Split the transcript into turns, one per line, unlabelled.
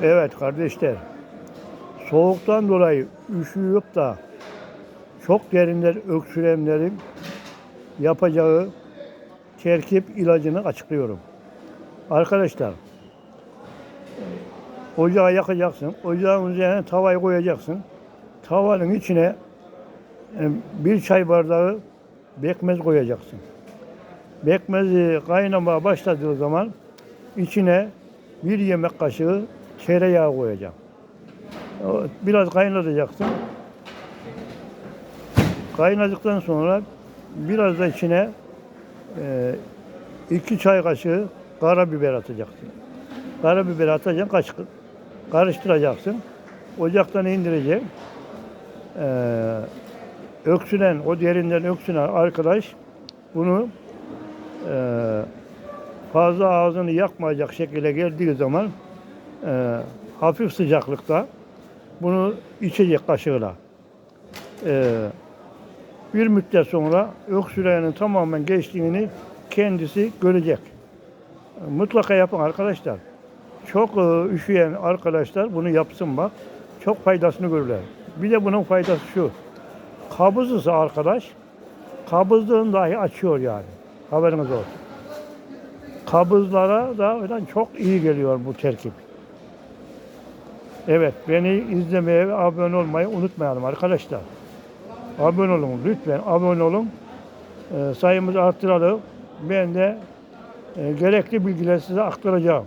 Evet kardeşler, soğuktan dolayı üşüyüp da çok derinden öksürenlerin yapacağı terkip ilacını açıklıyorum. Arkadaşlar, ocağı yakacaksın, ocağın üzerine tavayı koyacaksın. Tavanın içine bir çay bardağı pekmez koyacaksın. Pekmezi kaynamaya başladığı zaman içine bir yemek kaşığı tereyağı koyacaksın. Biraz kaynatacaksın. Kaynadıktan sonra biraz da içine 2 çay kaşığı karabiber atacaksın. Karabiber atacaksın, karıştıracaksın. Ocaktan indireceksin. Öksüren, o derinden öksüren arkadaş bunu fazla ağzını yakmayacak şekilde geldiği zaman hafif sıcaklıkta bunu içecek kaşığıyla. Bir müddet sonra öksürenin tamamen geçtiğini kendisi görecek. Mutlaka yapın arkadaşlar. Çok üşüyen arkadaşlar bunu yapsın bak. Çok faydasını görürler. Bir de bunun faydası şu. Kabızlısa arkadaş, kabızlığını dahi açıyor yani. Haberiniz olsun. Kabızlara da çok iyi geliyor bu terkip. Evet, beni izlemeye ve abone olmayı unutmayalım arkadaşlar. Abone olun lütfen, abone olun. Sayımızı arttıralım. Ben de gerekli bilgileri size aktaracağım.